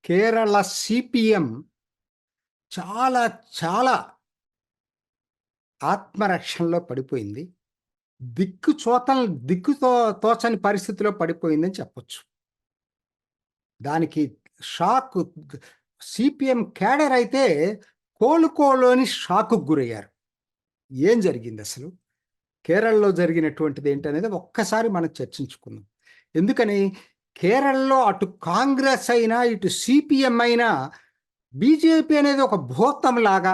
Kerala CPM చాలా చాలా ఆత్మరక్షణలో పడిపోయింది. దిక్కు తోచని పరిస్థితిలో పడిపోయిందని చెప్పొచ్చు. దానికి షాక్ సిపిఎం క్యాడర్ అయితే కోలుకోలోని షాకు గురయ్యారు. ఏం జరిగింది అసలు? కేరళలో జరిగినటువంటిది ఏంటనేది ఒక్కసారి మనం చర్చించుకుందాం. ఎందుకని కేరళలో అటు కాంగ్రెస్ అయినా ఇటు సిపిఎం అయినా బీజేపీ అనేది ఒక భూతంలాగా,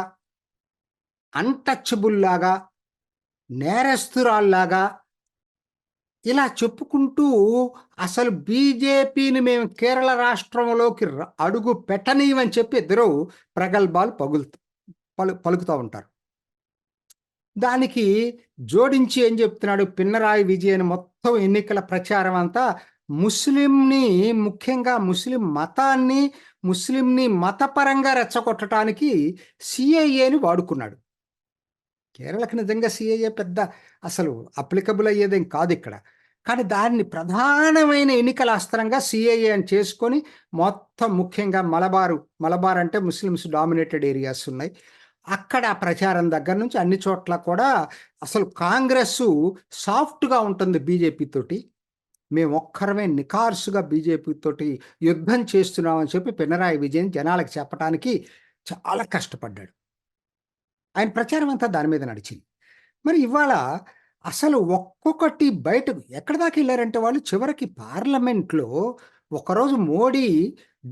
అన్టచబుల్ లాగా, నేరస్తురాల్లాగా ఇలా చెప్పుకుంటూ అసలు బీజేపీని మేము కేరళ రాష్ట్రంలోకి అడుగు పెట్టనీయమని చెప్పి ఇద్దరు ప్రగల్భాలు పలుకుతూ ఉంటారు. దానికి జోడించి ఏం చెప్తున్నాడు పినరాయి విజయన్ మొత్తం ఎన్నికల ప్రచారం అంతా ముస్లింని, ముఖ్యంగా ముస్లిం మతాన్ని, ముస్లింని మతపరంగా రెచ్చగొట్టడానికి సిఏఏని వాడుకున్నాడు. కేరళకి నిజంగా సిఏఏ పెద్ద అసలు అప్లికబుల్ అయ్యేదేం కాదు ఇక్కడ. కానీ దాన్ని ప్రధానమైన ఎన్నికల అస్త్రంగా సిఏఏ అని చేసుకొని మొత్తం ముఖ్యంగా మలబార్ అంటే ముస్లిమ్స్ డామినేటెడ్ ఏరియాస్ ఉన్నాయి. అక్కడ ప్రచారం దగ్గర నుంచి అన్ని చోట్ల కూడా అసలు కాంగ్రెస్ సాఫ్ట్గా ఉంటుంది బీజేపీ తోటి, మేము ఒక్కరమే నికార్సుగా బీజేపీ తోటి యుద్ధం చేస్తున్నామని చెప్పి పినరాయి విజయన్ జనాలకు చెప్పడానికి చాలా కష్టపడ్డాడు. ఆయన ప్రచారం అంతా దాని మీద నడిచింది. మరి ఇవాళ అసలు ఒక్కొక్కటి బయటకు ఎక్కడ దాకా వెళ్ళారంటే వాళ్ళు చివరికి పార్లమెంట్లో ఒకరోజు మోడీ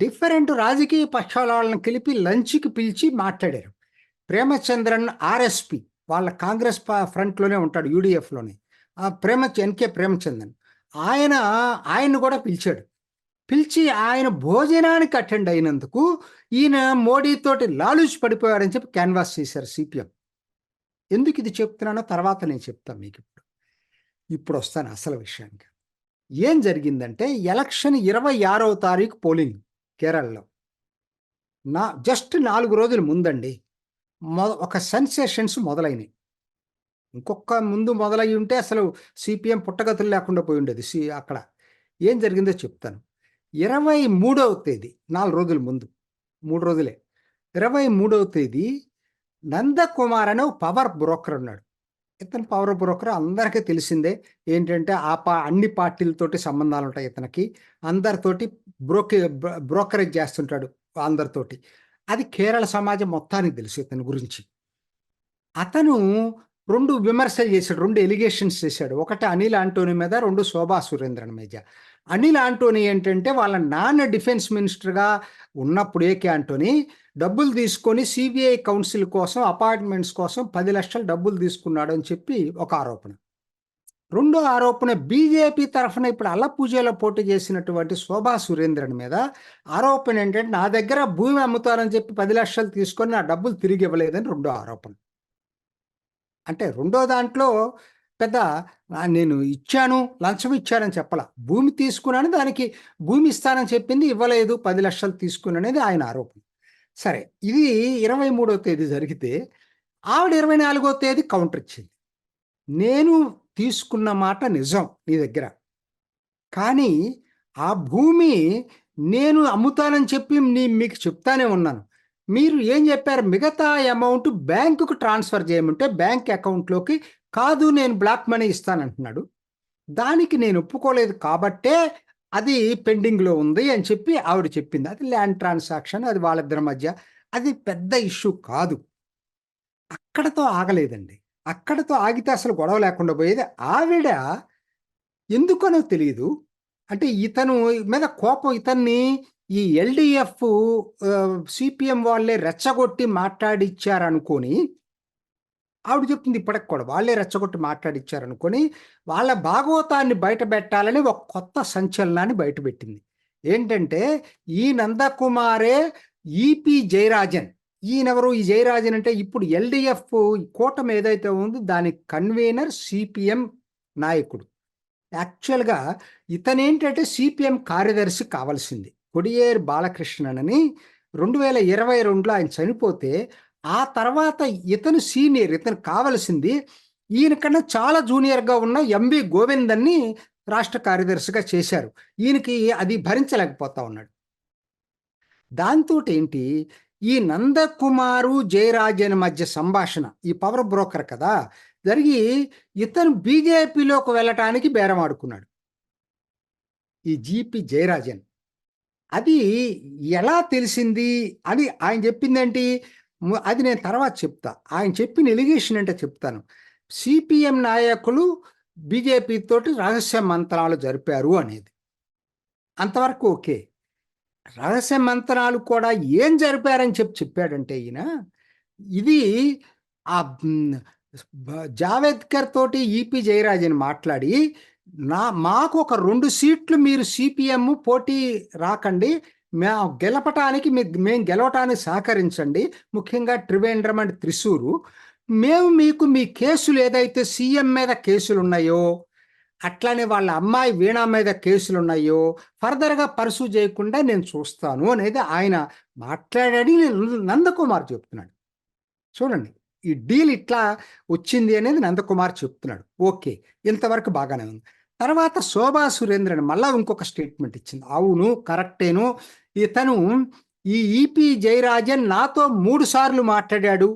డిఫరెంట్ రాజకీయ పక్షాల వాళ్ళని కలిపి లంచ్కి పిలిచి మాట్లాడారు. ప్రేమచంద్రన్ ఆర్ఎస్పి వాళ్ళ కాంగ్రెస్ ఫ్రంట్లోనే ఉంటాడు, యూడిఎఫ్లోనే. ఎన్కే ప్రేమచంద్రన్ ఆయన్ని కూడా పిలిచి ఆయన భోజనానికి అటెండ్ అయినందుకు ఈయన మోడీతోటి లాలూచి పడిపోయాడని చెప్పి క్యాన్వాస్ చేశారు సిపిఎం. ఎందుకు ఇది చెప్తున్నానో తర్వాత నేను చెప్తాను మీకు. ఇప్పుడు వస్తాను అసలు విషయానికి. ఏం జరిగిందంటే ఎలక్షన్ 26వ తారీఖు పోలింగ్ కేరళలో. జస్ట్ 4 రోజుల ముందండి ఒక సెన్సేషన్స్ మొదలైనవి. ఇంకొక ముందు మొదలయ్యి ఉంటే అసలు సిపిఎం పుట్టగతులు లేకుండా పోయి ఉండేది. అక్కడ ఏం జరిగిందో చెప్తాను. 23వ తేదీ 4 రోజుల ముందు, 3 రోజులే, 23వ తేదీ నందకుమార్ అనే పవర్ బ్రోకర్ ఉన్నాడు. ఇతను పవర్ బ్రోకర్ అందరికీ తెలిసిందే. ఏంటంటే అన్ని పార్టీలతోటి సంబంధాలు ఉంటాయి ఇతనికి. అందరితోటి బ్రోకరేజ్ చేస్తుంటాడు అందరితోటి. అది కేరళ సమాజం మొత్తానికి తెలుసు ఇతని గురించి. అతను 2 విమర్శలు చేశాడు, 2 ఎలిగేషన్స్ చేశాడు. ఒకటి అనిల్ ఆంటోనీ మీద, 2 శోభా సురేంద్రన్ మీద. అనిల్ ఆంటోనీ ఏంటంటే వాళ్ళ నాన్న డిఫెన్స్ మినిస్టర్గా ఉన్నప్పుడు ఏకే ఆంటోనీ డబ్బులు తీసుకొని సిబిఐ కౌన్సిల్ కోసం అపాయింట్మెంట్స్ కోసం 10 లక్షలు డబ్బులు తీసుకున్నాడు అని చెప్పి ఒక ఆరోపణ. రెండో ఆరోపణ బీజేపీ తరఫున ఇప్పుడు అల్లపూజలో పోటీ చేసినటువంటి శోభా సురేంద్రన్ మీద ఆరోపణ ఏంటంటే నా దగ్గర భూమి అమ్ముతారని చెప్పి 10 లక్షలు తీసుకొని నా డబ్బులు తిరిగి ఇవ్వలేదని రెండో ఆరోపణ. అంటే రెండో దాంట్లో పెద్ద నేను ఇచ్చాను, లంచం ఇచ్చానని చెప్పాల, భూమి తీసుకున్నాను, దానికి భూమి ఇస్తానని చెప్పింది, ఇవ్వలేదు, 10 లక్షలు తీసుకున్నది ఆయన ఆరోపణ. సరే, ఇది 23వ తేదీ జరిగితే ఆవిడ 24వ తేదీ కౌంటర్ ఇచ్చింది. నేను తీసుకున్న మాట నిజం నీ దగ్గర, కానీ ఆ భూమి నేను అమ్ముతానని చెప్పి మీకు చెప్తానే ఉన్నాను. మీరు ఏం చెప్పారు, మిగతా అమౌంట్ బ్యాంకుకు ట్రాన్స్ఫర్ చేయమంటే బ్యాంక్ అకౌంట్లోకి కాదు, నేను బ్లాక్ మనీ ఇస్తానంటున్నాడు. దానికి నేను ఒప్పుకోలేదు కాబట్టే అది పెండింగ్లో ఉంది అని చెప్పి ఆవిడ చెప్పింది. అది ల్యాండ్ ట్రాన్సాక్షన్, అది వాళ్ళిద్దరి మధ్య, అది పెద్ద ఇష్యూ కాదు. అక్కడతో ఆగలేదండి. అక్కడతో ఆగితే అసలు గొడవ లేకుండా పోయేది. ఆవిడ ఎందుకనో తెలియదు, అంటే ఇతను మీద కోపం, ఇతన్ని ఈ ఎల్డిఎఫ్ సిపిఎం వాళ్ళే రెచ్చగొట్టి మాట్లాడిచ్చారనుకొని ఆవిడ చెప్తుంది. ఇప్పటికి కూడా వాళ్ళే రెచ్చగొట్టి మాట్లాడిచ్చారనుకొని వాళ్ళ భాగవతాన్ని బయట పెట్టాలని ఒక కొత్త సంచలనాన్ని బయటపెట్టింది. ఏంటంటే ఈ నందకుమారే ఈపీ జయరాజన్. ఈయనెవరు ఈ జయరాజన్ అంటే ఇప్పుడు ఎల్డిఎఫ్ కూటమి ఏదైతే ఉందో దాని కన్వీనర్, సిపిఎం నాయకుడు. యాక్చువల్గా ఇతనేంటంటే సిపిఎం కార్యదర్శి కావాల్సింది. కొడియేరు బాలకృష్ణన్ అని 2022లో ఆయన చనిపోతే ఆ తర్వాత ఇతను సీనియర్, ఇతను కావలసింది ఈయన కన్నా చాలా జూనియర్గా ఉన్న ఎంవి గోవిందన్ని రాష్ట్ర కార్యదర్శిగా చేశారు. ఈయనకి అది భరించలేకపోతా ఉన్నాడు. దాంతో ఏంటి, ఈ నందకుమారు జయరాజన్ మధ్య సంభాషణ, ఈ పవర్ బ్రోకర్ కదా జరిగి, ఇతను బీజేపీలోకి వెళ్ళటానికి బేరం ఆడుకున్నాడు, ఈ జీపీ జయరాజన్. అది ఎలా తెలిసింది అని ఆయన చెప్పిందేంటి, అది నేను తర్వాత చెప్తా. ఆయన చెప్పిన ఎలిగేషన్ అంటే చెప్తాను. సిపిఎం నాయకులు బీజేపీ తోటి రహస్య మంత్రాలు జరిపారు అనేది, అంతవరకు ఓకే. రహస్య మంత్రాలు కూడా ఏం జరిపారని చెప్పాడంటే ఈయన, ఇది ఆ జావేద్కర్ తోటి ఈపీ జయరాజన్ మాట్లాడి, మాకు ఒక 2 సీట్లు మీరు సిపిఎం పోటీ రాకండి, గెలపటానికి మేము గెలవటానికి సహకరించండి, ముఖ్యంగా త్రివేంద్రం అండ్ త్రిశూరు, మేము మీకు మీ కేసులు ఏదైతే సీఎం మీద కేసులు ఉన్నాయో, అట్లానే వాళ్ళ అమ్మాయి వీణా మీద కేసులు ఉన్నాయో ఫర్దర్గా పర్సూ చేయకుండా నేను చూస్తాను అనేది ఆయన మాట్లాడని నందకుమార్ చెప్తున్నాడు. చూడండి, ఈ డీల్ ఇట్లా వచ్చింది అనేది నందకుమార్ చెప్తున్నాడు. ఓకే, ఇంతవరకు బాగానే ఉంది. తర్వాత శోభా సురేంద్రన్ మళ్ళా ఇంకొక స్టేట్మెంట్ ఇచ్చింది. అవును, కరెక్టేను, ఇతను ఈ ఈపీ జయరాజన్ నాతో 3 సార్లు మాట్లాడాడు,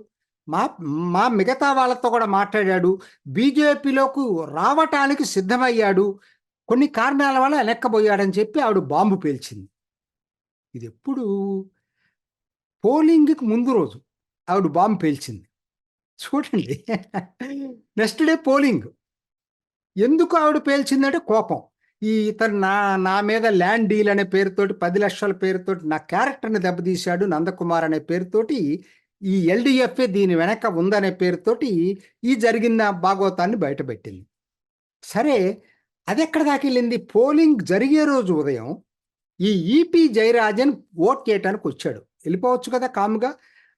మా మిగతా వాళ్ళతో కూడా మాట్లాడాడు, బీజేపీలోకి రావటానికి సిద్ధమయ్యాడు, కొన్ని కారణాల వల్ల వెనక్కబోయాడని చెప్పి ఆవిడ బాంబు పేల్చింది. ఇది ఎప్పుడు, పోలింగ్కి ముందు రోజు ఆవిడ బాంబు పేల్చింది. చూడండి, నెక్స్ట్ డే పోలింగ్. ఎందుకు ఆవిడ పేల్చిందంటే కోపం. ఇతను నా మీద ల్యాండ్ డీల్ అనే పేరుతోటి 10 లక్షల పేరుతోటి నా క్యారెక్టర్ని దెబ్బతీశాడు, నందకుమార్ అనే పేరుతోటి ఈ ఎల్డిఎఫ్ఏ దీని వెనక ఉందనే పేరుతోటి ఈ జరిగిన భాగవతాన్ని బయటపెట్టింది. సరే, అది ఎక్కడ దాకా వెళ్ళింది, పోలింగ్ జరిగే రోజు ఉదయం ఈ ఈపీ జయరాజన్ ఓట్ చేయటానికి వచ్చాడు, వెళ్ళిపోవచ్చు కదా కాముగా.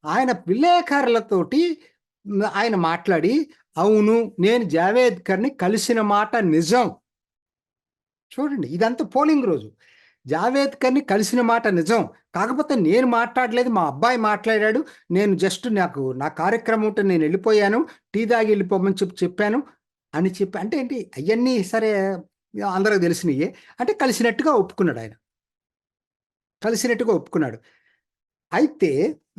ఆయన విలేకరులతోటి ఆయన మాట్లాడి, అవును నేను జావేద్కర్ని కలిసిన మాట నిజం. చూడండి, ఇదంతా పోలింగ్ రోజు. జావేద్కర్ని కలిసిన మాట నిజం, కాకపోతే నేను మాట్లాడలేదు, మా అబ్బాయి మాట్లాడాడు, నేను జస్ట్ నా కార్యక్రమం ఉంటే నేను వెళ్ళిపోయాను, టీ దాగి వెళ్ళిపోమని చెప్పాను అని చెప్పి. అంటే ఏంటి, అవన్నీ సరే అందరికి తెలిసినయే, అంటే కలిసినట్టుగా ఒప్పుకున్నాడు ఆయన, కలిసినట్టుగా ఒప్పుకున్నాడు. అయితే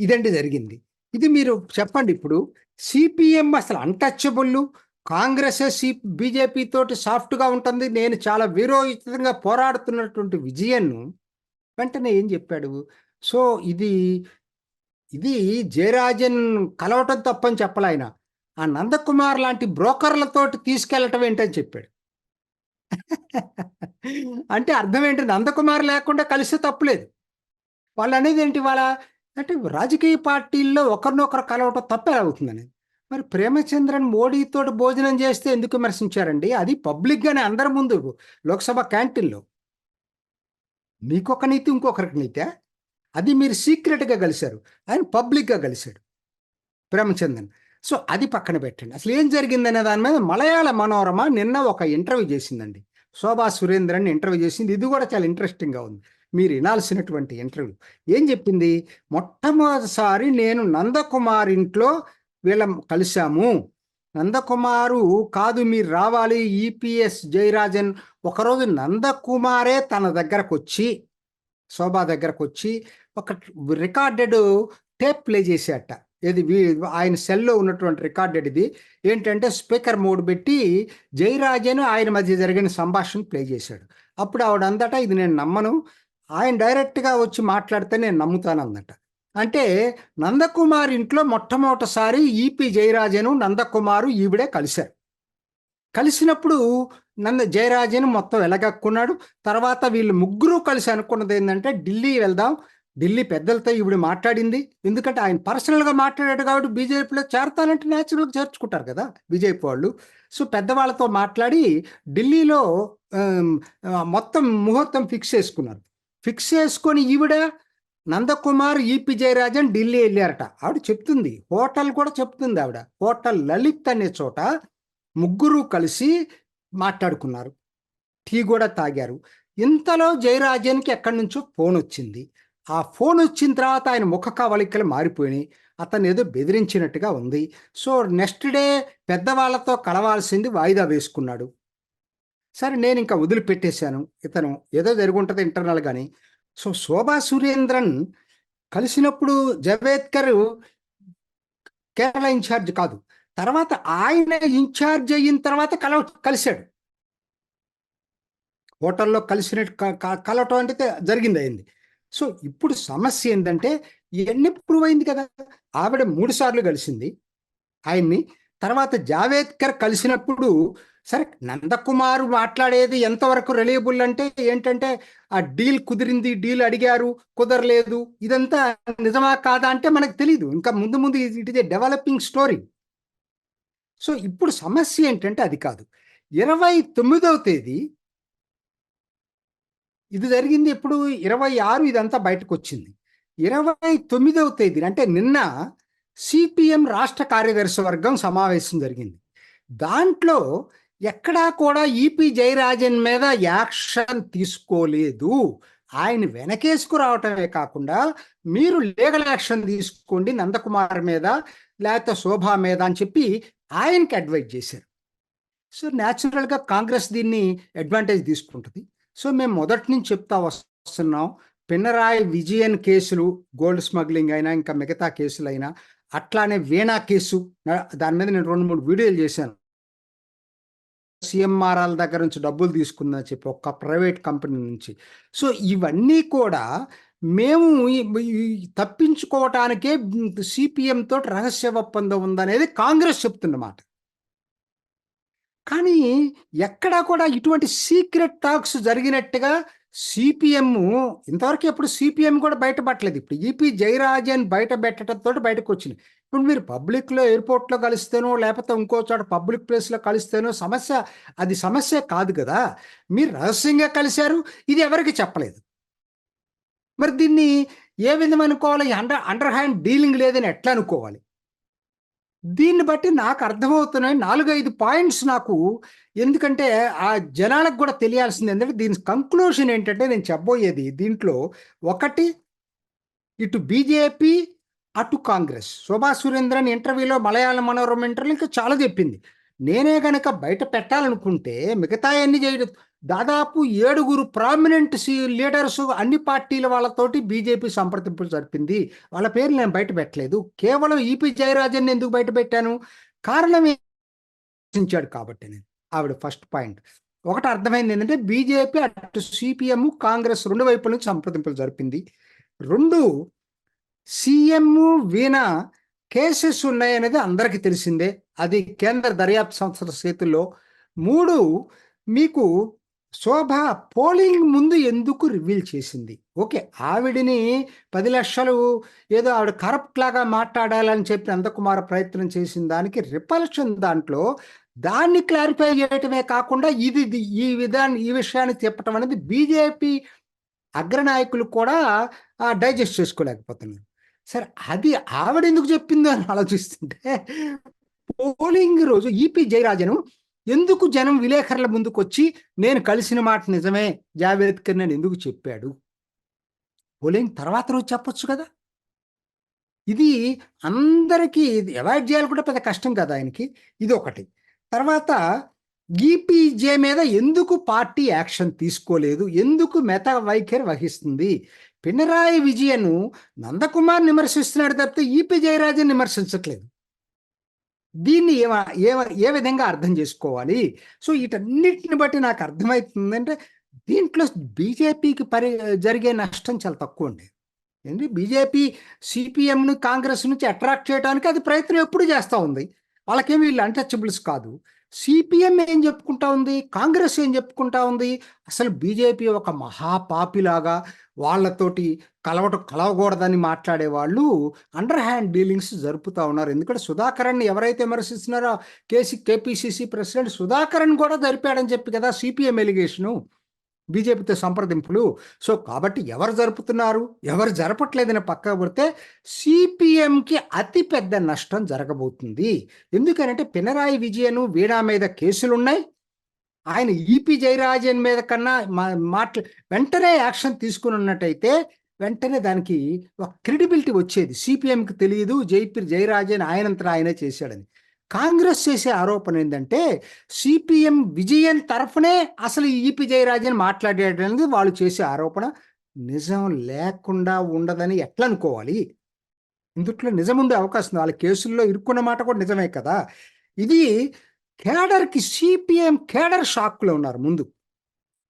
ఇదండి జరిగింది. ఇది మీరు చెప్పండి, ఇప్పుడు సిపిఎం అసలు అన్టచబుల్, కాంగ్రెస్ బీజేపీ తోటి సాఫ్ట్గా ఉంటుంది, నేను చాలా వీరోచితంగా పోరాడుతున్నటువంటి విజయన్ను వెంటనే ఏం చెప్పాడు, సో ఇది ఇది జయరాజన్ కలవటం తప్పని చెప్పలే ఆయన, ఆ నందకుమార్ లాంటి బ్రోకర్లతోటి తీసుకెళ్ళటం ఏంటని చెప్పాడు. అంటే అర్థం ఏంటి, నందకుమార్ లేకుండా కలిస్తే తప్పులేదు. వాళ్ళు అనేది ఏంటి, వాళ్ళ అంటే రాజకీయ పార్టీల్లో ఒకరినొకరు కలవటం తప్పే అవుతుందని. మరి ప్రేమచంద్రన్ మోడీతో భోజనం చేస్తే ఎందుకు విమర్శించారండి, అది పబ్లిక్గానే అందరి ముందు లోక్సభ క్యాంటీన్లో. మీకొక నీతి ఇంకొకరికి నీతే, అది మీరు సీక్రెట్గా కలిశారు, ఆయన పబ్లిక్గా కలిశాడు ప్రేమచంద్రన్. సో అది పక్కన పెట్టండి, అసలు ఏం జరిగిందనే దాని మీద మలయాళ మనోరమ నిన్న ఒక ఇంటర్వ్యూ చేసిందండి, శోభా సురేంద్రన్ ఇంటర్వ్యూ చేసింది. ఇది కూడా చాలా ఇంట్రెస్టింగ్గా ఉంది, మీరు వినాల్సినటువంటి ఇంటర్వ్యూ. ఏం చెప్పింది, మొట్టమొదటిసారి నేను నందకుమార్ ఇంట్లో వీళ్ళ కలిశాము, నందకుమారు కాదు మీరు రావాలి, ఈపీఎస్ జయరాజన్. ఒకరోజు నందకుమారే తన దగ్గరకు వచ్చి, శోభా దగ్గరకు వచ్చి ఒక రికార్డెడ్ టేప్ ప్లే చేసేట, ఇది ఆయన సెల్లో ఉన్నటువంటి రికార్డెడ్. ఇది ఏంటంటే స్పీకర్ మోడ్ పెట్టి జయరాజన్ ఆయన మధ్య జరిగిన సంభాషణ ప్లే చేశాడు. అప్పుడు ఆవిడ అందట, ఇది నేను నమ్మను, ఆయన డైరెక్ట్గా వచ్చి మాట్లాడితే నేను నమ్ముతాను అందట. అంటే నందకుమార్ ఇంట్లో మొట్టమొదటిసారి ఈపీ జయరాజను నందకుమారు ఈవిడే కలిశారు. కలిసినప్పుడు జయరాజన్ మొత్తం వెలగక్కున్నాడు. తర్వాత వీళ్ళు ముగ్గురు కలిసి అనుకున్నది ఏంటంటే, ఢిల్లీ వెళ్దాం, ఢిల్లీ పెద్దలతో ఈవిడ మాట్లాడింది, ఎందుకంటే ఆయన పర్సనల్గా మాట్లాడాడు కాబట్టి బీజేపీలో చేరతానంటే న్యాచురల్గా చేర్చుకుంటారు కదా బీజేపీ వాళ్ళు. సో పెద్దవాళ్ళతో మాట్లాడి ఢిల్లీలో మొత్తం ముహూర్తం ఫిక్స్ చేసుకున్నారు. ఫిక్స్ చేసుకొని ఈవిడ నందకుమార్ ఈపీ జయరాజన్ ఢిల్లీ వెళ్ళారట. ఆవిడ చెప్తుంది, హోటల్ కూడా చెప్తుంది ఆవిడ, హోటల్ లలిత్ అనే చోట ముగ్గురు కలిసి మాట్లాడుకున్నారు, టీ కూడా తాగారు. ఇంతలో జయరాజన్కి ఎక్కడి నుంచో ఫోన్ వచ్చింది. ఆ ఫోన్ వచ్చిన తర్వాత ఆయన ముఖ కవళికలు మారిపోయినాయి, అతను ఏదో బెదిరించినట్టుగా ఉంది. సో నెక్స్ట్ డే పెద్దవాళ్ళతో కలవాల్సింది వాయిదా వేసుకున్నాడు. సరే నేను ఇంకా వదిలిపెట్టేశాను, ఇతను ఏదో జరుగుంటుంది ఇంటర్నల్ కానీ. సో శోభా సురేంద్రన్ కలిసినప్పుడు జవేద్కర్ కేరళ ఇన్ఛార్జ్ కాదు. తర్వాత ఆయన ఇన్ఛార్జ్ అయిన తర్వాత కలిశాడు. హోటల్లో కలిసినట్టు కలవటం అంటే జరిగింది అయింది. సో ఇప్పుడు సమస్య ఏంటంటే ఇవన్నీ ప్రూవ్ అయింది కదా. ఆవిడ 3 సార్లు కలిసింది ఆయన్ని. తర్వాత జావేద్కర్ కలిసినప్పుడు సరే నందకుమార్ మాట్లాడేది ఎంతవరకు రిలయబుల్ అంటే ఏంటంటే ఆ డీల్ కుదిరింది, డీల్ అడిగారు, కుదరలేదు, ఇదంతా నిజమా కాదా అంటే మనకు తెలియదు. ఇంకా ముందు ముందు it is a developing story. So ఇప్పుడు సమస్య ఏంటంటే అది కాదు. 29వ తేదీ ఇది జరిగింది. ఎప్పుడు 26 ఇదంతా బయటకు వచ్చింది. 29వ తేదీ అంటే నిన్న సిపిఎం రాష్ట్ర కార్యదర్శి వర్గం సమావేశం జరిగింది. దాంట్లో ఎక్కడా కూడా ఈపి జయరాజన్ మీద యాక్షన్ తీసుకోలేదు. ఆయన వెనకేసుకు రావటమే కాకుండా మీరు లీగల్ యాక్షన్ తీసుకోండి నందకుమార్ మీద లేకపోతే శోభా మీద అని చెప్పి ఆయనకి అడ్వైజ్ చేశారు. సో న్యాచురల్గా కాంగ్రెస్ దీన్ని అడ్వాంటేజ్ తీసుకుంటుంది. సో మేము మొదటి నుంచి చెప్తా వస్తున్నాం, పినరాయి విజయన్ కేసులు, గోల్డ్ స్మగ్లింగ్ అయినా ఇంకా మిగతా కేసులు అయినా, అట్లానే వీణా కేసు, దాని మీద నేను 2-3 వీడియోలు చేశాను. సిఎంఆర్ఆర్ దగ్గర నుంచి డబ్బులు తీసుకుందని చెప్పి ఒక ప్రైవేట్ కంపెనీ నుంచి. సో ఇవన్నీ కూడా మేము తప్పించుకోవటానికే సిపిఎం తోటి రహస్య ఒప్పందం ఉందనేది కాంగ్రెస్ చెప్తున్నమాట. కానీ ఎక్కడా కూడా ఇటువంటి సీక్రెట్ టాక్స్ జరిగినట్టుగా సిపిఎం ఇంతవరకు ఎప్పుడు సిపిఎం కూడా బయటపడలేదు. ఇప్పుడు ఈపి జయరాజన్ బయట పెట్టడంతో బయటకు వచ్చింది. ఇప్పుడు మీరు పబ్లిక్లో ఎయిర్పోర్ట్లో కలిస్తేనో లేకపోతే ఇంకో చోట పబ్లిక్ ప్లేస్లో కలిస్తేనో అది సమస్య కాదు కదా. మీరు రహస్యంగా కలిశారు, ఇది ఎవరికి చెప్పలేదు. మరి దీన్ని ఏ విధంగా అనుకోవాలి? అండర్ హ్యాండ్ డీలింగ్ లేదని ఎట్లా అనుకోవాలి? దీన్ని బట్టి నాకు అర్థమవుతున్నాయి 4-5 పాయింట్స్ నాకు. ఎందుకంటే ఆ జనాలకు కూడా తెలియాల్సింది ఏంటంటే దీని కంక్లూషన్ ఏంటంటే నేను చెప్పబోయేది దీంట్లో ఒకటి, ఇటు బీజేపీ అటు కాంగ్రెస్. శోభా సురేంద్రన్ ఇంటర్వ్యూలో మలయాళ మనోరమ ఇంటర్వ్యూలో ఇంకా చాలా చెప్పింది. నేనే కనుక బయట పెట్టాలనుకుంటే మిగతా అన్ని చేయడం. దాదాపు 7 ప్రామినెంట్ లీడర్స్ అన్ని పార్టీల వాళ్ళతోటి బీజేపీ సంప్రదింపులు జరిపింది. వాళ్ళ పేర్లు నేను బయట పెట్టలేదు. కేవలం ఈపి జయరాజన్ ఎందుకు బయట పెట్టాను? కారణం ఆలోచించాడు కాబట్టి. నేను ఆవిడ ఫస్ట్ పాయింట్ ఒకటి అర్థమైంది ఏంటంటే బీజేపీ అటు సిపిఎం కాంగ్రెస్ 2 వైపుల నుంచి సంప్రదింపులు జరిపింది. 2, సీఎం వీణా కేసెస్ ఉన్నాయనేది అందరికీ తెలిసిందే, అది కేంద్ర దర్యాప్తు సంస్థల చేతుల్లో. 3, మీకు శోభ పోలింగ్ ముందు ఎందుకు రివీల్ చేసింది? ఓకే, ఆవిడిని 10 లక్షలు ఏదో ఆవిడ కరప్ట్ లాగా మాట్లాడాలని చెప్పి నందకుమార్ ప్రయత్నం చేసిన దానికి రిపల్షన్ దాంట్లో దాన్ని క్లారిఫై చేయటమే కాకుండా ఈ విషయాన్ని చెప్పటం అనేది బీజేపీ అగ్రనాయకులు కూడా డైజెస్ట్ చేసుకోలేకపోతున్నారు. సరే, అది ఆవిడ ఎందుకు చెప్పిందో అని ఆలోచిస్తుంటే పోలింగ్ రోజు ఈపి జయరాజను ఎందుకు జనం విలేకరుల ముందుకు వచ్చి నేను కలిసిన మాట నిజమే జావేద్కర్ నేను ఎందుకు చెప్పాడు? పోలింగ్ తర్వాత రోజు చెప్పొచ్చు కదా. ఇది అందరికీ అవాయిడ్ చేయాలి కూడా పెద్ద కష్టం కదా ఆయనకి. ఇది ఒకటి. తర్వాత ఈపీజే మీద ఎందుకు పార్టీ యాక్షన్ తీసుకోలేదు? ఎందుకు మెత వైఖరి వహిస్తుంది? పినరాయి విజయన్ నందకుమార్ విమర్శిస్తున్నాడు తప్పితే ఈపి జయరాజన్ విమర్శించట్లేదు. దీన్ని ఏ విధంగా అర్థం చేసుకోవాలి? సో వీటన్నిటిని బట్టి నాకు అర్థమవుతుందంటే దీంట్లో బీజేపీకి జరిగే నష్టం చాలా తక్కువ అండి. ఎందుకంటే బీజేపీ సిపిఎంను కాంగ్రెస్ నుంచి అట్రాక్ట్ చేయడానికి అది ప్రయత్నం ఎప్పుడు చేస్తూ ఉంది. వాళ్ళకేమి వీళ్ళు అన్టచబుల్స్ కాదు. సిపిఎం ఏం చెప్పుకుంటా ఉంది, కాంగ్రెస్ ఏం చెప్పుకుంటా ఉంది? అసలు బీజేపీ ఒక మహాపాపిలాగా వాళ్ళతోటి కలవకూడదని మాట్లాడే వాళ్ళు అండర్ హ్యాండ్ డీలింగ్స్ జరుపుతూ ఉన్నారు. ఎందుకంటే సుధాకరన్ ఎవరైతే విమర్శిస్తున్నారో కేపీసీసీ ప్రెసిడెంట్ సుధాకరన్ కూడా జరిపాడని చెప్పి కదా సిపిఎం ఎలిగేషను, బీజేపీతో సంప్రదింపులు. సో కాబట్టి ఎవరు జరుపుతున్నారు, ఎవరు జరపట్లేదని పక్కకు పెడితే సిపిఎంకి అతి పెద్ద నష్టం జరగబోతుంది. ఎందుకనంటే పినరాయి విజయన్ వీణా మీద కేసులున్నాయి. ఆయన ఈపి జయరాజన్ మీద కన్నా వెంటనే యాక్షన్ తీసుకుని ఉన్నట్టయితే వెంటనే దానికి ఒక క్రెడిబిలిటీ వచ్చేది. సిపిఎంకి తెలియదు జయరాజన్ ఆయనంతటా ఆయనే చేశాడని. కాంగ్రెస్ చేసే ఆరోపణ ఏంటంటే సిపిఎం విజయన్ తరఫునే అసలు ఈపి జయరాజన్ మాట్లాడేటది వాళ్ళు చేసే ఆరోపణ. నిజం లేకుండా ఉండదని ఎట్లా అనుకోవాలి? ఇందుట్లో నిజం ఉండే అవకాశం ఉంది. వాళ్ళ కేసుల్లో ఇరుక్కున్న మాట కూడా నిజమే కదా! ఇది కేడర్‌కి సీపీఎం కేడర్ షాక్‌లో ఉన్నారు ముందు.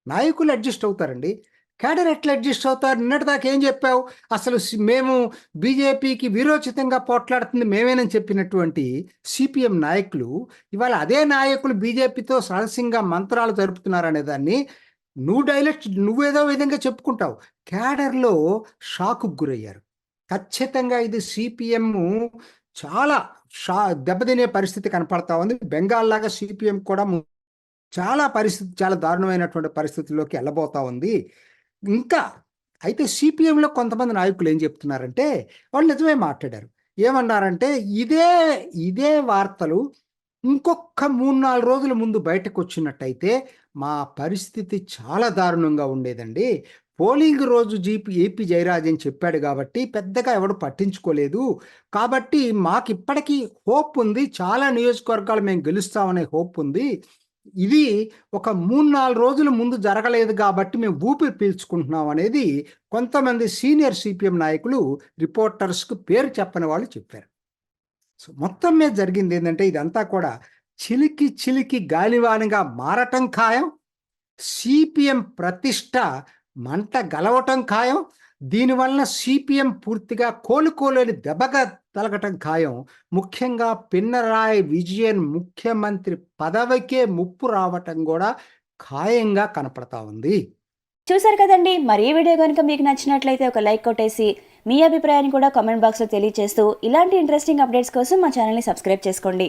నాయకులు అడ్జస్ట్ అవుతారండి. కేడర్ ఎట్లా అడ్జస్ట్ అవుతారు? నిన్నటిదాకా ఏం చెప్పావు? అసలు మేము బీజేపీకి వీరోచితంగా పోట్లాడుతుంది మేమేనని చెప్పినటువంటి సీపీఎం నాయకులు, ఇవాళ అదే నాయకులు బీజేపీతో రహస్యంగా మంత్రాలు జరుపుతున్నారనే దాన్ని నువ్వేదో విధంగా చెప్పుకుంటావు. కేడర్‌లో షాక్‌కు గురయ్యారు. ఖచ్చితంగా ఇది సీపీఎం చాలా దెబ్బతినే పరిస్థితి కనపడతా ఉంది. బెంగాల్‌లాగా సీపీఎం కూడా చాలా దారుణమైనటువంటి పరిస్థితుల్లోకి వెళ్ళబోతా ఉంది. ఇంకా అయితే సీపీఎంలో కొంతమంది నాయకులు ఏం చెప్తున్నారంటే, వాళ్ళు నిజమే మాట్లాడారు. ఏమన్నారంటే, ఇదే వార్తలు ఇంకొక 3, 4 రోజుల ముందు బయటకొచ్చినట్టయితే మా పరిస్థితి చాలా దారుణంగా ఉండేదండి. పోలింగ్ రోజు ఏపీ జయరాజన్ చెప్పాడు కాబట్టి పెద్దగా ఎవడు పట్టించుకోలేదు. కాబట్టి మాకిప్పటికీ హోప్ ఉంది. చాలా నియోజకవర్గాలు మేము గెలుస్తామనే హోప్ ఉంది. ఇది ఒక 3, 4 రోజుల ముందు జరగలేదు కాబట్టి మేము ఊపిరి పీల్చుకుంటున్నాం అనేది కొంతమంది సీనియర్ సీపీఎం నాయకులు రిపోర్టర్స్‌కు పేరు చెప్పని వాళ్ళు చెప్పారు. సో, మొత్తం మీద జరిగిందేందంటే ఇదంతా కూడా చిలికి గాలివానగా మారటం ఖాయం. సీపీఎం ప్రతిష్ట మంట గలవటం ఖాయం. దీనివలన సీపీఎం పూర్తిగా కోలుకోలేని దెబ్బగా తలగటం ఖాయం. ముఖ్యంగా పినరాయి విజయన్ ముఖ్యమంత్రి పదవికే ముప్పు రావటం కూడా ఖాయంగా కనపడతా ఉంది. చూసారు కదండి. మరి ఈ వీడియో కనుక మీకు నచ్చినట్లయితే ఒక లైక్ కొట్టేసి మీ అభిప్రాయాన్ని కూడా కామెంట్ బాక్స్లో తెలియజేస్తూ ఇలాంటి ఇంట్రెస్టింగ్ అప్డేట్స్ కోసం మా ఛానల్ని సబ్స్క్రైబ్ చేసుకోండి.